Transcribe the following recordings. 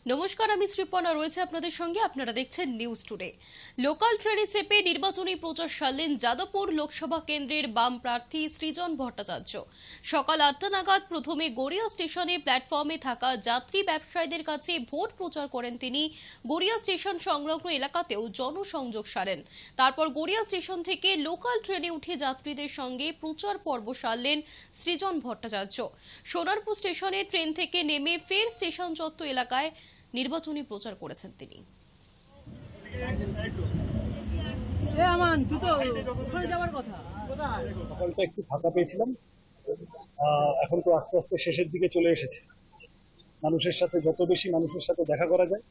নমস্কার, আমি শ্রীপর্ণা রয়েছে আপনাদের সঙ্গে। আপনারা দেখছেন নিউজ টুডে। লোকাল ট্রেনে চেপে নির্বাচনী প্রচার সারলেন যাদবপুর লোকসভা কেন্দ্রের বাম প্রার্থী সৃজন ভট্টাচার্য। সকাল ৮টা নাগাদ প্রথমে গড়িয়া স্টেশনে প্ল্যাটফর্মে থাকা যাত্রী ব্যবসায়ীদের কাছে ভোট প্রচার করেন তিনি। গড়িয়া স্টেশন সংলগ্ন এলাকাতেও জনসংযোগ সারেন। তারপর গড়িয়া স্টেশন থেকে লোকাল ট্রেনে উঠে যাত্রীদের সঙ্গে প্রচার পর্ব সারলেন সৃজন ভট্টাচার্য। সোনারপুর স্টেশনে ট্রেন থেকে নেমে ফের স্টেশন চত্বর এলাকায় নির্বাচনী প্রচার করেছেন তিনি। সকালটা একটু ফাঁকা পেয়েছিলাম, এখন তো আস্তে আস্তে শেষের দিকে চলে এসেছে। মানুষের সাথে যত বেশি মানুষের সাথে দেখা করা যায়,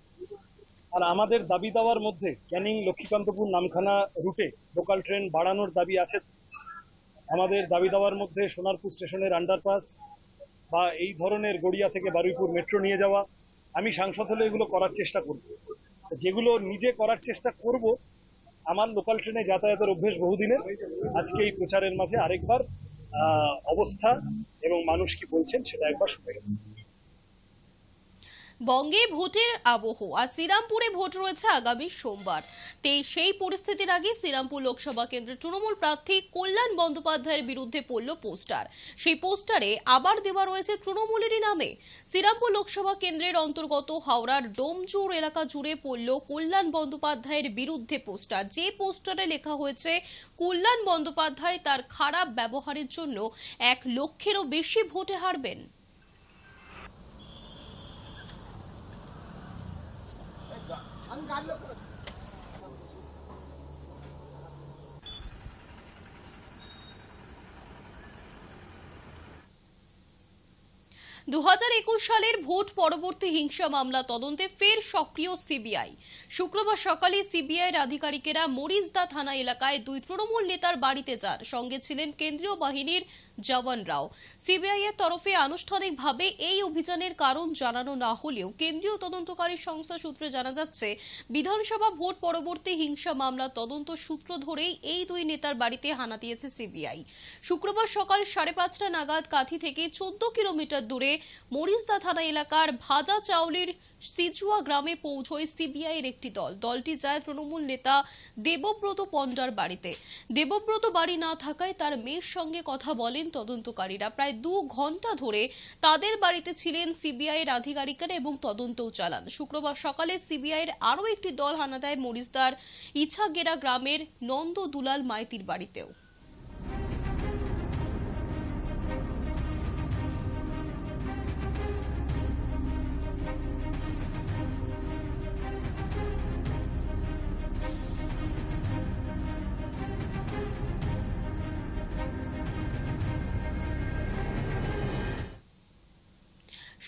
আর আমাদের দাবি দাওয়ার মধ্যে ক্যানিং লক্ষ্মীকান্তপুর নামখানা রুটে লোকাল ট্রেন বাড়ানোর দাবি আছে। আমাদের দাবি দাওয়ার মধ্যে সোনারপুর স্টেশনের আন্ডারপাস বা এই ধরনের গড়িয়া থেকে বারুইপুর মেট্রো নিয়ে যাওয়া, আমি সাংসদ হলে এগুলো করার চেষ্টা করব। যেগুলো নিজে করার চেষ্টা করব, আমার লোকাল ট্রেনে যাতায়াতের অভ্যেস বহুদিনের। আজকে এই প্রচারের মাঝে আরেকবার অবস্থা এবং মানুষ কি বলছেন সেটা একবার শুনে গেল। বঙ্গে ভোটের আবহ, আর শ্রীরামপুরে ভোট রয়েছে আগামী সোমবার। সেই পরিস্থিতির আগে শ্রীরামপুর লোকসভা কেন্দ্রের তৃণমূল প্রার্থী কল্যাণ বন্দ্যোপাধ্যায়ের বিরুদ্ধে পড়ল পোস্টার। সেই পোস্টারে আবার দেওয়া রয়েছে তৃণমূলেরই নামে। শ্রীরামপুর লোকসভা কেন্দ্রের অন্তর্গত হাওড়ার ডোমজুর এলাকা জুড়ে পড়ল কল্যাণ বন্দ্যোপাধ্যায়ের বিরুদ্ধে পোস্টার। যে পোস্টারে লেখা হয়েছে কল্যাণ বন্দ্যোপাধ্যায় তার খারাপ ব্যবহারের জন্য 1 লক্ষেরও বেশি ভোটে হারবেন। 2021 সালের ভোট পরবর্তী হিংসা মামলা তদন্তে ফের সক্রিয় সিবিআই। শুক্রবার সকালে সিবিআইয়ের আধিকারিকেরা মরিচদা থানা এলাকায় 2 তৃণমূল নেতার বাড়িতে যান। সঙ্গে ছিলেন কেন্দ্রীয় বাহিনীর জওয়ানরাও। সিবিআই এর তরফে আনুষ্ঠানিকভাবে এই অভিযানের কারণ জানানো না হলেও কেন্দ্রীয় তদন্তকারী সংস্থা সূত্রে জানা যাচ্ছে, বিধানসভা ভোট পরবর্তী হিংসা মামলা তদন্ত সূত্র ধরেই এই 2 নেতার বাড়িতে হানা দিয়েছে সিবিআই। শুক্রবার সকাল 5:30টা নাগাদ কাঁথি থেকে 14 কিলোমিটার দূরে মরিচদা থানা এলাকার ভাজা চাউলির সিজুয়া গ্রামে পৌঁছয় সিবিআই এর একটি দল। দলটি যায় তৃণমূল নেতা দেবব্রত পণ্ডার বাড়িতে। দেবব্রত বাড়ি না থাকায় তার মেয়ের সঙ্গে কথা বলেন তদন্তকারীরা। প্রায় 2 ঘন্টা ধরে তাদের বাড়িতে ছিলেন সিবিআই এর আধিকারিকেরা এবং তদন্তও চালান। শুক্রবার সকালে সিবিআই এর আরও একটি দল হানা দেয় মরিচদার ইছাগেরা গ্রামের নন্দ দুলাল মাইতির বাড়িতেও।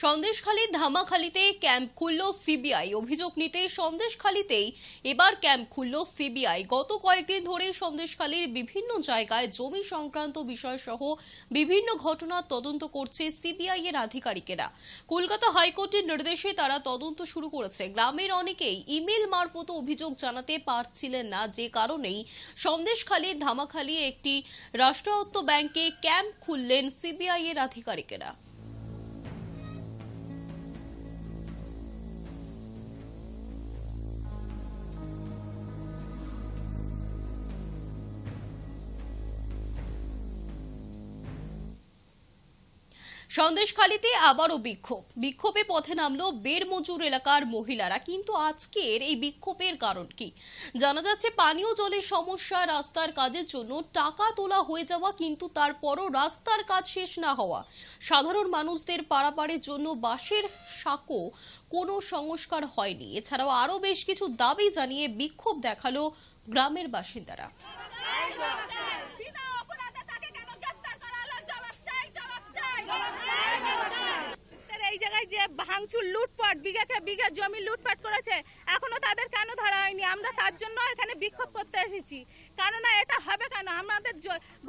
সন্দেশখালীর ধামাখালীতে ক্যাম্প খুলল সিবিআই। অভিযোগ নিতে সন্দেশখালীতেই এবার ক্যাম্প খুলল সিবিআই। গত কয়েকদিন ধরে সন্দেশখালীর বিভিন্ন জায়গায় জমি সংক্রান্ত বিষয় সহ বিভিন্ন ঘটনা তদন্ত করছে সিবিআই এর আধিকারিকেরা। কলকাতা হাইকোর্টের নির্দেশে তারা তদন্ত শুরু করেছে। গ্রামের অনেকেই ইমেল মারফত অভিযোগ জানাতে পারছিলেন না, যে কারণেই সন্দেশখালীর ধামাখালী একটি রাষ্ট্রায়ত্ত ব্যাংকে ক্যাম্প খুললেন সিবিআই এর আধিকারিকেরা। সন্দেশখালীতে আবারও বিক্ষোভে পথে নামলো বেরমজুর এলাকার মহিলারা। কিন্তু আজকের এই বিক্ষোভের কারণ কি? জানা যাচ্ছে পানীয় জলের সমস্যা, রাস্তার কাজের জন্য টাকা তোলা হয়ে যাওয়া, কিন্তু তারপরও রাস্তার কাজ শেষ না হওয়া, সাধারণ মানুষদের পারাপারের জন্য বাঁশের সাঁকো কোনো সংস্কার হয়নি। এছাড়াও আরও বেশ কিছু দাবি জানিয়ে বিক্ষোভ দেখালো গ্রামের বাসিন্দারা। এই জায়গায় যে ভাঙচুর, লুটপাট, বিঘাকে বিঘা জমি লুটপাট করেছে, এখনো তাদের কেন ধরা হয়নি? আমরা তার জন্য এখানে বিক্ষোভ করতে এসেছি। কেননা এটা হবে কেন? আমাদের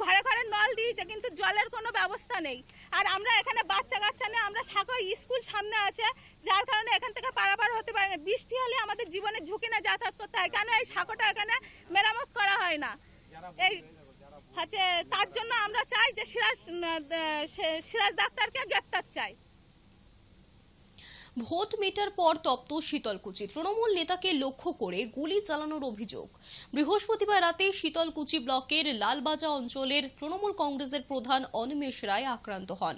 ঘরে ঘরে নল দিয়েছে, কিন্তু জলের কোনো ব্যবস্থা নেই। আর আমরা এখানে বাচ্চা কাচ্চা নিয়ে, আমরা সাঁকো স্কুল সামনে আছে, যার কারণে এখান থেকে পারাপার হতে পারে না। বৃষ্টি হলে আমাদের জীবনের ঝুঁকি না যাতায়াত করতে হয়। কেন এই সাঁকোটা এখানে মেরামত করা হয় না? এই তার জন্য আমরা চাই যে সিরাজ ডাক্তারকে গ্রেপ্তার চাই। ভোট মেটার পর তপ্ত শীতলকুচি, তৃণমূল নেতাকে লক্ষ্য করে গুলি চালানোর অভিযোগ। বৃহস্পতিবার রাতে শীতলকুচি ব্লকের লালবাজা অঞ্চলের তৃণমূল কংগ্রেসের প্রধান অনিমেষ রায় আক্রান্ত হন।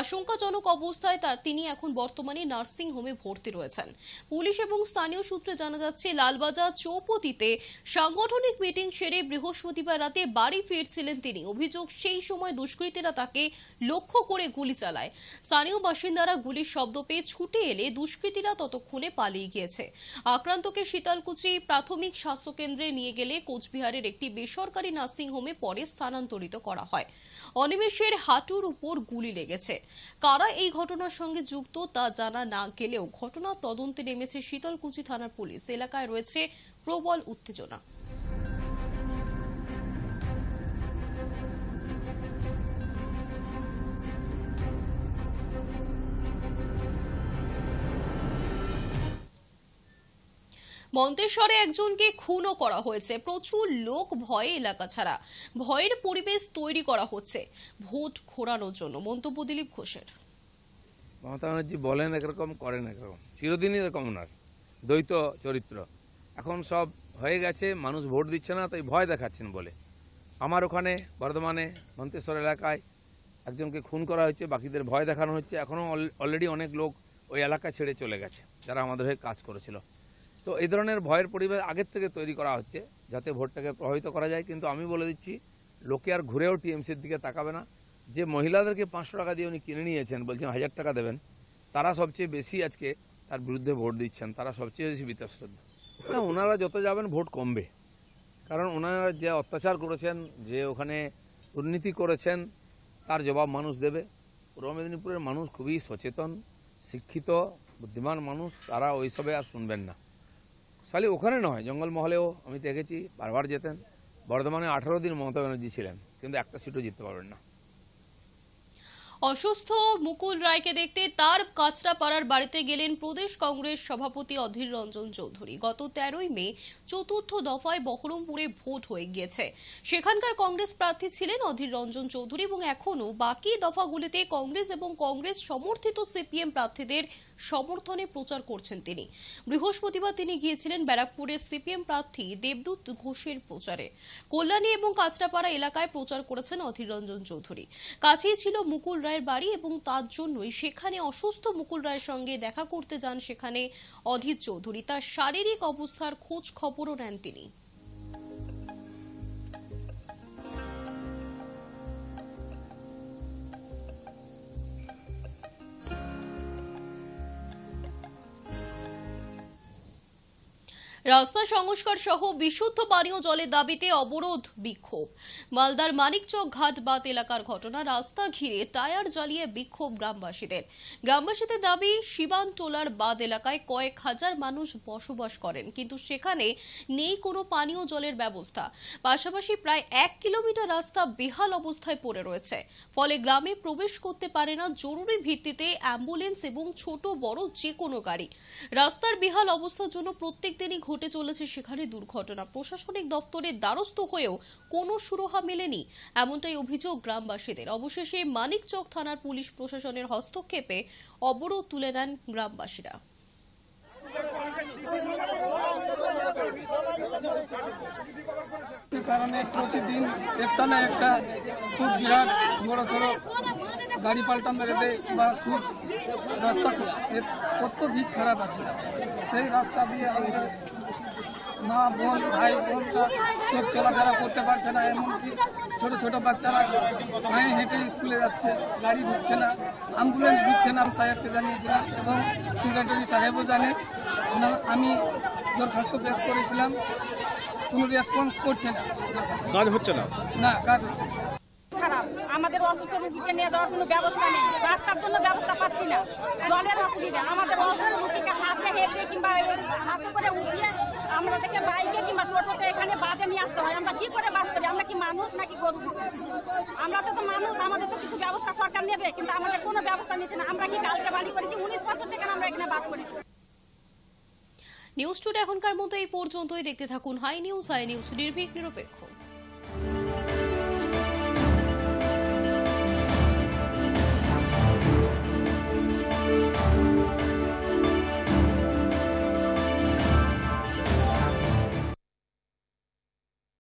আশঙ্কাজনক অবস্থায় তিনি এখন বর্তমানে নার্সিং হোমে ভর্তি রয়েছেন। পুলিশ এবং স্থানীয় সূত্রে জানা যাচ্ছে, লালবাজা চৌপতিতে সাংগঠনিক মিটিং সেরে বৃহস্পতিবার রাতে বাড়ি ফিরছিলেন তিনি। অভিযোগ, সেই সময় দুষ্কৃতীরা তাকে লক্ষ্য করে গুলি চালায়। স্থানীয় বাসিন্দারা গুলির শব্দ পেয়ে ছুটে এলে দুষ্কৃতীরা ততক্ষণে পালিয়ে গিয়েছে। আক্রান্তকে শীতলকুচি প্রাথমিক স্বাস্থ্য কেন্দ্রে নিয়ে গেলে কোচবিহারের একটি বেসরকারি নার্সিং হোমে পরে স্থানান্তরিত করা হয়। অনিমেষের হাঁটুর উপর গুলি লেগেছে। কারা এই ঘটনার সঙ্গে যুক্ত তা জানা না গেলেও ঘটনা তদন্তে নেমেছে শীতলকুচি থানার পুলিশ। এলাকায় রয়েছে প্রবল উত্তেজনা। মন্তেশ্বরে একজনকে খুনও করা হয়েছে। প্রচুর লোক ভয়ে এলাকা ছাড়া। ভয়ের পরিবেশ তৈরি করা হচ্ছে ভোট ঘোরানোর জন্য। মন্তব্য দিলীপ ঘোষের। মমতা ব্যানার্জি বলেন একরকম, করেন একরকম, চিরদিনই এরকম ওনার দ্বৈত চরিত্র। এখন সব হয়ে গেছে, মানুষ ভোট দিচ্ছে না, তাই ভয় দেখাচ্ছেন বলে। আমার ওখানে বর্ধমানে মন্তেশ্বর এলাকায় একজনকে খুন করা হচ্ছে, বাকিদের ভয় দেখানো হচ্ছে। এখনও অলরেডি অনেক লোক ওই এলাকা ছেড়ে চলে গেছে যারা আমাদের হয়ে কাজ করেছিল। তো এই ধরনের ভয়ের পরিবেশ আগের থেকে তৈরি করা হচ্ছে যাতে ভোটটাকে প্রভাবিত করা যায়। কিন্তু আমি বলে দিচ্ছি, লোকে আর ঘুরেও টিএমসির দিকে তাকাবে না। যে মহিলাদেরকে 500 টাকা দিয়ে উনি কিনে নিয়েছেন, বলছেন 1000 টাকা দেবেন, তারা সবচেয়ে বেশি আজকে তার বিরুদ্ধে ভোট দিচ্ছেন, তারা সবচেয়ে বেশি বীতশ্রদ্ধ। না, ওনারা যত যাবেন ভোট কমবে, কারণ ওনারা যে অত্যাচার করেছেন, যে ওখানে দুর্নীতি করেছেন, তার জবাব মানুষ দেবে। পূর্ব মেদিনীপুরের মানুষ খুবই সচেতন, শিক্ষিত, বুদ্ধিমান মানুষ, তারা ওইসবে আর শুনবেন না। খালি ওখানে নয়, জঙ্গলমহলেও আমি দেখেছি বারবার যেতেন। বর্ধমানে 18 দিন মমতা ব্যানার্জি ছিলেন, কিন্তু একটা সিটও জিততে পারবেন না। অসুস্থ মুকুল রায়কে দেখতে তার কাঁচরাপাড়ার বাড়িতে গেলেন প্রদেশ কংগ্রেস সভাপতি অধীর রঞ্জন চৌধুরী। গত 13ই মে চতুর্থ দফায় বহরমপুরে ভোট হয়ে গিয়েছে। সেখানকার কংগ্রেস প্রার্থী ছিলেন অধীর রঞ্জন চৌধুরী এবং এখনও বাকি দফাগুলিতে কংগ্রেস এবং কংগ্রেস সমর্থিত সিপিএম প্রার্থীদের সমর্থনে প্রচার করছেন তিনি। বৃহস্পতিবার তিনি গিয়েছিলেন ব্যারাকপুরের সিপিএম প্রার্থী দেবদূত ঘোষের প্রচারে। কল্যাণী এবং কাঁচরাপাড়া এলাকায় প্রচার করেছেন অধীর রঞ্জন চৌধুরী। কাছেই ছিল মুকুল রায়ের বাড়ি এবং তার জন্যই সেখানে অসুস্থ মুকুল রায়ের সঙ্গে দেখা করতে যান সেখানে অধীর চৌধুরী। তার শারীরিক অবস্থার খোঁজ খবরও নেন তিনি। রাস্তা সংস্কার সহ বিশুদ্ধ পানীয় জলের দাবিতে অবরোধ বিক্ষোভ। মালদার মানিকচক ঘাট বাঁধ এলাকার ঘটনা। রাস্তা ঘিরে টায়ার জ্বালিয়ে বিক্ষোভ গ্রামবাসীদের দাবি, শিবানটোলার বাঁধ এলাকায় কয়েক হাজার মানুষ বসবাস করেন, কিন্তু সেখানে নেই কোনো পানীয় জলের ব্যবস্থা। পাশাপাশি প্রায় 1 কিলোমিটার রাস্তা বেহাল অবস্থায় পড়ে রয়েছে, ফলে গ্রামে প্রবেশ করতে পারে না জরুরি ভিত্তিতে অ্যাম্বুলেন্স এবং ছোট বড় যে কোনো গাড়ি। রাস্তার বেহাল অবস্থার জন্য প্রত্যেক দিনই ঘটে চলেছে সেখানে দুর্ঘটনা। প্রশাসনিক দপ্তরের দ্বারস্থ হয়েও কোনো সুরাহা মেলেনি, এমনটাই অভিযোগ গ্রামবাসীদের। অবশেষে মানিকচক থানার পুলিশ প্রশাসনের হস্তক্ষেপে অবরোধ তুলে নেন গ্রামবাসীরা। কারণে প্রতিদিন একটা না একটা খুব বিরাট বড় সড়ো গাড়ি পাল্টানো রেখে বা খুব রাস্তা কত দিক খারাপ আছে, সেই রাস্তা দিয়ে আমাদের মা বোন ভাই বোনরা সব চলাফেরা করতে পারছে না। এমনকি ছোট ছোট বাচ্চারা পায়ে হেঁটে স্কুলে যাচ্ছে, গাড়ি ঢুকছে না, অ্যাম্বুলেন্স ঢুকছে না। সাহেবকে জানিয়েছিলাম এবং সেক্রেটারি সাহেবও জানে। আমি দরখাস্ত পেশ করেছিলাম, কোনো রেসপন্স করছে না, কাজ হচ্ছে না। না, কাজ হচ্ছে না। খারাপ, আমাদের অসুস্থ রুগীকে নিয়ে যাওয়ার কোনো ব্যবস্থা নেই, রাস্তার জন্য ব্যবস্থা পাচ্ছি না, জলের অসুবিধা। আমাদের অসুস্থ রুগীকে হাতে হেঁটে কিংবা হাতে করে উঠিয়ে আমরা থেকে বাইকে কিংবা টোটোতে এখানে বাদে নিয়ে আসতে হয়। আমরা কি করে বাস করি? আমরা কি মানুষ নাকি গরু? আমরা তো মানুষ, আমাদের তো কিছু ব্যবস্থা সরকার নেবে, কিন্তু আমাদের কোনো ব্যবস্থা নিচ্ছে না। আমরা কি কালকে বাড়ি করেছি? 19 বছর থেকে আমরা এখানে বাস করেছি। নিউজ টুডে এখনকার মতো এই পর্যন্তই। দেখতে থাকুন হাই নিউজ নির্ভীক নিরপেক্ষ।